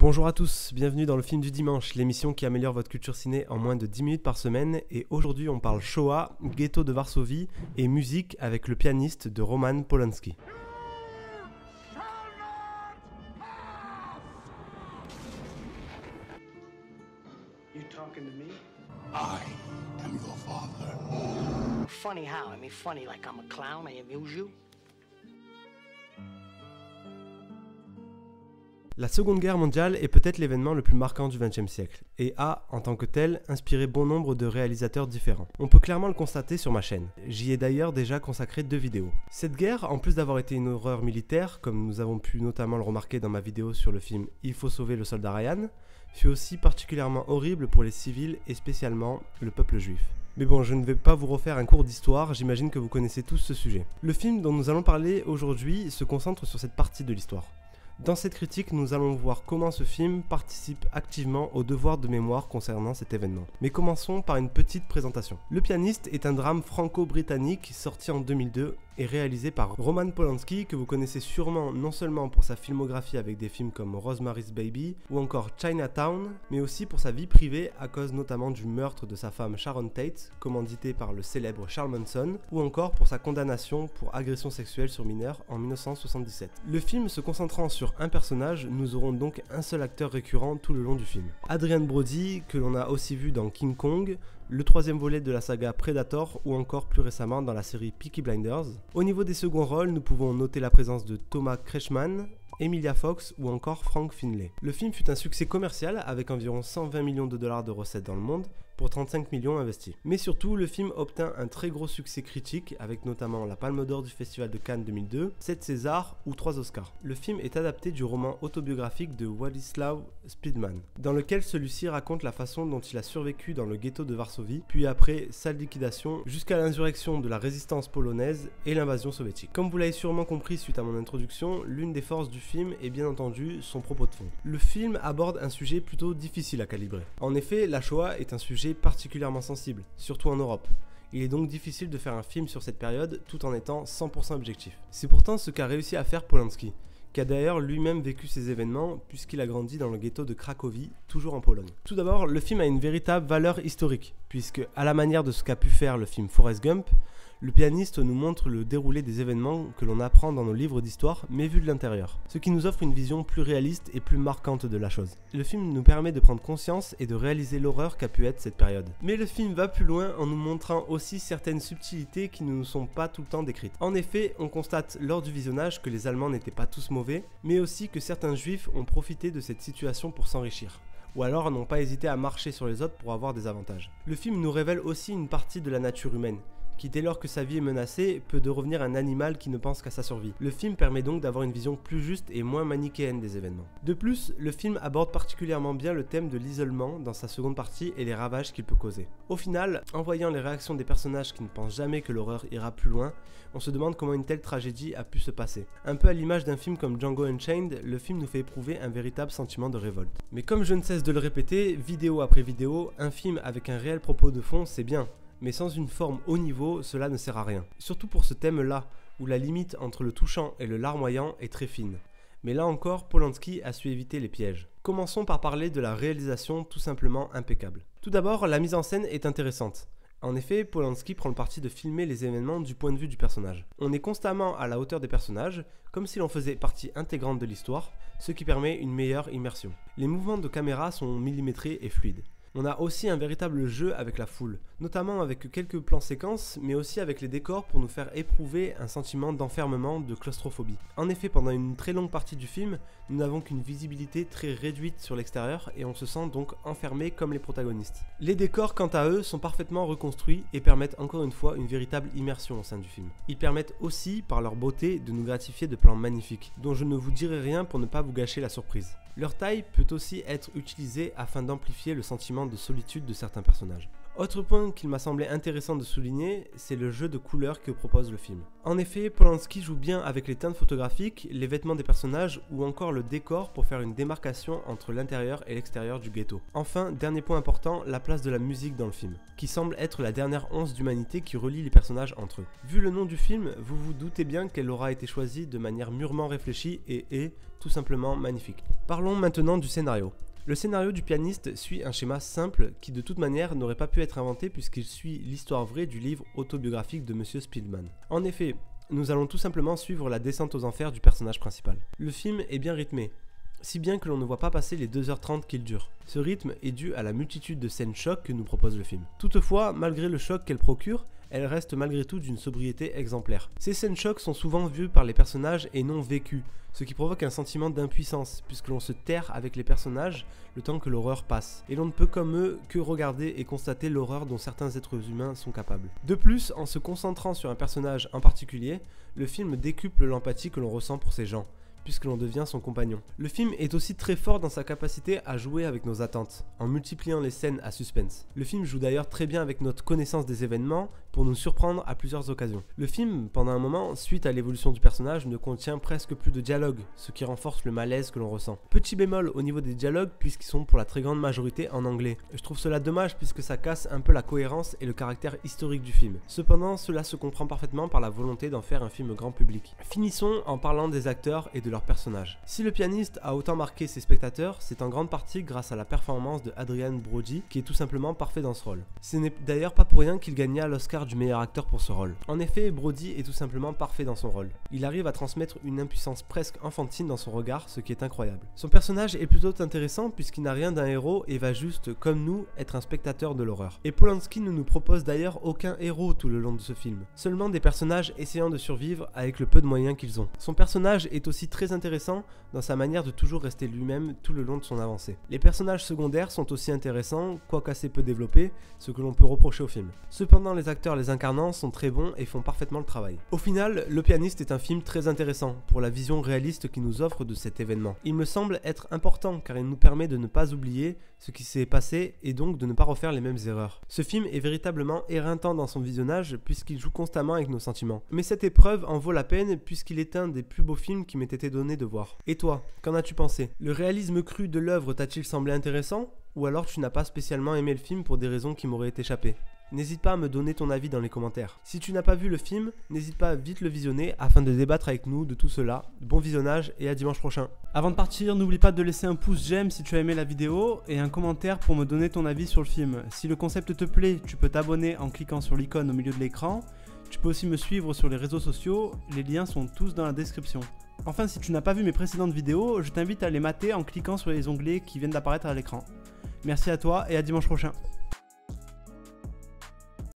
Bonjour à tous, bienvenue dans le film du dimanche, l'émission qui améliore votre culture ciné en moins de 10 minutes par semaine. Et aujourd'hui on parle Shoah, ghetto de Varsovie et musique avec le pianiste de Roman Polanski. You talking to me? I am your father. Funny how? I mean, funny like I'm a clown, I amuse you? La Seconde Guerre mondiale est peut-être l'événement le plus marquant du XXe siècle, et a, en tant que tel, inspiré bon nombre de réalisateurs différents. On peut clairement le constater sur ma chaîne. J'y ai d'ailleurs déjà consacré 2 vidéos. Cette guerre, en plus d'avoir été une horreur militaire, comme nous avons pu notamment le remarquer dans ma vidéo sur le film « Il faut sauver le soldat Ryan », fut aussi particulièrement horrible pour les civils et spécialement le peuple juif. Mais bon, je ne vais pas vous refaire un cours d'histoire, j'imagine que vous connaissez tous ce sujet. Le film dont nous allons parler aujourd'hui se concentre sur cette partie de l'histoire. Dans cette critique, nous allons voir comment ce film participe activement au devoir de mémoire concernant cet événement. Mais commençons par une petite présentation. Le pianiste est un drame franco-britannique sorti en 2002 et réalisé par Roman Polanski, que vous connaissez sûrement non seulement pour sa filmographie avec des films comme Rosemary's Baby ou encore Chinatown, mais aussi pour sa vie privée à cause notamment du meurtre de sa femme Sharon Tate, commandité par le célèbre Charles Manson, ou encore pour sa condamnation pour agression sexuelle sur mineurs en 1977. Le film se concentrant sur un personnage, nous aurons donc un seul acteur récurrent tout le long du film. Adrien Brody, que l'on a aussi vu dans King Kong, le 3e volet de la saga Predator ou encore plus récemment dans la série Peaky Blinders. Au niveau des seconds rôles, nous pouvons noter la présence de Thomas Kretschmann, Emilia Fox ou encore Frank Finlay. Le film fut un succès commercial avec environ 120 millions de dollars de recettes dans le monde pour 35 millions investis. Mais surtout, le film obtint un très gros succès critique avec notamment la Palme d'Or du Festival de Cannes 2002, 7 Césars ou 3 Oscars. Le film est adapté du roman autobiographique de Władysław Spiedman, dans lequel celui-ci raconte la façon dont il a survécu dans le ghetto de Varsovie, puis après sa liquidation jusqu'à l'insurrection de la résistance polonaise et l'invasion soviétique. Comme vous l'avez sûrement compris suite à mon introduction, l'une des forces du film est bien entendu son propos de fond. Le film aborde un sujet plutôt difficile à calibrer. En effet, la Shoah est un sujet particulièrement sensible, surtout en Europe. Il est donc difficile de faire un film sur cette période tout en étant 100% objectif. C'est pourtant ce qu'a réussi à faire Polanski, qui a d'ailleurs lui-même vécu ces événements puisqu'il a grandi dans le ghetto de Cracovie, toujours en Pologne. Tout d'abord, le film a une véritable valeur historique, puisque à la manière de ce qu'a pu faire le film Forrest Gump, le pianiste nous montre le déroulé des événements que l'on apprend dans nos livres d'histoire, mais vu de l'intérieur, ce qui nous offre une vision plus réaliste et plus marquante de la chose. Le film nous permet de prendre conscience et de réaliser l'horreur qu'a pu être cette période. Mais le film va plus loin en nous montrant aussi certaines subtilités qui ne nous sont pas tout le temps décrites. En effet, on constate lors du visionnage que les Allemands n'étaient pas tous mauvais, mais aussi que certains Juifs ont profité de cette situation pour s'enrichir, ou alors n'ont pas hésité à marcher sur les autres pour avoir des avantages. Le film nous révèle aussi une partie de la nature humaine, qui dès lors que sa vie est menacée, peut devenir un animal qui ne pense qu'à sa survie. Le film permet donc d'avoir une vision plus juste et moins manichéenne des événements. De plus, le film aborde particulièrement bien le thème de l'isolement dans sa seconde partie et les ravages qu'il peut causer. Au final, en voyant les réactions des personnages qui ne pensent jamais que l'horreur ira plus loin, on se demande comment une telle tragédie a pu se passer. Un peu à l'image d'un film comme Django Unchained, le film nous fait éprouver un véritable sentiment de révolte. Mais comme je ne cesse de le répéter, vidéo après vidéo, un film avec un réel propos de fond, c'est bien. Mais sans une forme haut niveau, cela ne sert à rien. Surtout pour ce thème-là, où la limite entre le touchant et le larmoyant est très fine. Mais là encore, Polanski a su éviter les pièges. Commençons par parler de la réalisation tout simplement impeccable. Tout d'abord, la mise en scène est intéressante. En effet, Polanski prend le parti de filmer les événements du point de vue du personnage. On est constamment à la hauteur des personnages, comme si l'on faisait partie intégrante de l'histoire, ce qui permet une meilleure immersion. Les mouvements de caméra sont millimétrés et fluides. On a aussi un véritable jeu avec la foule, notamment avec quelques plans séquences, mais aussi avec les décors pour nous faire éprouver un sentiment d'enfermement, de claustrophobie. En effet, pendant une très longue partie du film, nous n'avons qu'une visibilité très réduite sur l'extérieur et on se sent donc enfermé comme les protagonistes. Les décors, quant à eux, sont parfaitement reconstruits et permettent encore une fois une véritable immersion au sein du film. Ils permettent aussi, par leur beauté, de nous gratifier de plans magnifiques, dont je ne vous dirai rien pour ne pas vous gâcher la surprise. Leur taille peut aussi être utilisée afin d'amplifier le sentiment de solitude de certains personnages. Autre point qu'il m'a semblé intéressant de souligner, c'est le jeu de couleurs que propose le film. En effet, Polanski joue bien avec les teintes photographiques, les vêtements des personnages ou encore le décor pour faire une démarcation entre l'intérieur et l'extérieur du ghetto. Enfin, dernier point important, la place de la musique dans le film, qui semble être la dernière once d'humanité qui relie les personnages entre eux. Vu le nom du film, vous vous doutez bien qu'elle aura été choisie de manière mûrement réfléchie et est tout simplement magnifique. Parlons maintenant du scénario. Le scénario du pianiste suit un schéma simple qui de toute manière n'aurait pas pu être inventé puisqu'il suit l'histoire vraie du livre autobiographique de Monsieur Spielman. En effet, nous allons tout simplement suivre la descente aux enfers du personnage principal. Le film est bien rythmé, si bien que l'on ne voit pas passer les 2h30 qu'il dure. Ce rythme est dû à la multitude de scènes chocs que nous propose le film. Toutefois, malgré le choc qu'elle procure, elle reste malgré tout d'une sobriété exemplaire. Ces scènes chocs sont souvent vues par les personnages et non vécues, ce qui provoque un sentiment d'impuissance, puisque l'on se terre avec les personnages le temps que l'horreur passe, et l'on ne peut comme eux que regarder et constater l'horreur dont certains êtres humains sont capables. De plus, en se concentrant sur un personnage en particulier, le film décuple l'empathie que l'on ressent pour ces gens, puisque l'on devient son compagnon. Le film est aussi très fort dans sa capacité à jouer avec nos attentes, en multipliant les scènes à suspense. Le film joue d'ailleurs très bien avec notre connaissance des événements pour nous surprendre à plusieurs occasions. Le film, pendant un moment, suite à l'évolution du personnage, ne contient presque plus de dialogue, ce qui renforce le malaise que l'on ressent. Petit bémol au niveau des dialogues, puisqu'ils sont pour la très grande majorité en anglais. Je trouve cela dommage puisque ça casse un peu la cohérence et le caractère historique du film. Cependant, cela se comprend parfaitement par la volonté d'en faire un film grand public. Finissons en parlant des acteurs et de leurs personnages. Si le pianiste a autant marqué ses spectateurs, c'est en grande partie grâce à la performance de Adrien Brody, qui est tout simplement parfait dans ce rôle. Ce n'est d'ailleurs pas pour rien qu'il gagna l'Oscar du meilleur acteur pour ce rôle. En effet, Brody est tout simplement parfait dans son rôle. Il arrive à transmettre une impuissance presque enfantine dans son regard, ce qui est incroyable. Son personnage est plutôt intéressant puisqu'il n'a rien d'un héros et va juste, comme nous, être un spectateur de l'horreur. Et Polanski ne nous propose d'ailleurs aucun héros tout le long de ce film, seulement des personnages essayant de survivre avec le peu de moyens qu'ils ont. Son personnage est aussi très intéressant dans sa manière de toujours rester lui-même tout le long de son avancée. Les personnages secondaires sont aussi intéressants, quoique assez peu développés, ce que l'on peut reprocher au film. Cependant, les acteurs les incarnant sont très bons et font parfaitement le travail. Au final, Le Pianiste est un film très intéressant pour la vision réaliste qu'il nous offre de cet événement. Il me semble être important car il nous permet de ne pas oublier ce qui s'est passé et donc de ne pas refaire les mêmes erreurs. Ce film est véritablement éreintant dans son visionnage puisqu'il joue constamment avec nos sentiments. Mais cette épreuve en vaut la peine puisqu'il est un des plus beaux films qui m'ait été donné de voir. Et toi, qu'en as-tu pensé? Le réalisme cru de l'œuvre t'a-t-il semblé intéressant? Ou alors tu n'as pas spécialement aimé le film pour des raisons qui m'auraient échappé? N'hésite pas à me donner ton avis dans les commentaires. Si tu n'as pas vu le film, n'hésite pas à vite le visionner afin de débattre avec nous de tout cela. Bon visionnage et à dimanche prochain. Avant de partir, n'oublie pas de laisser un pouce j'aime si tu as aimé la vidéo et un commentaire pour me donner ton avis sur le film. Si le concept te plaît, tu peux t'abonner en cliquant sur l'icône au milieu de l'écran. Tu peux aussi me suivre sur les réseaux sociaux, les liens sont tous dans la description. Enfin, si tu n'as pas vu mes précédentes vidéos, je t'invite à les mater en cliquant sur les onglets qui viennent d'apparaître à l'écran. Merci à toi et à dimanche prochain.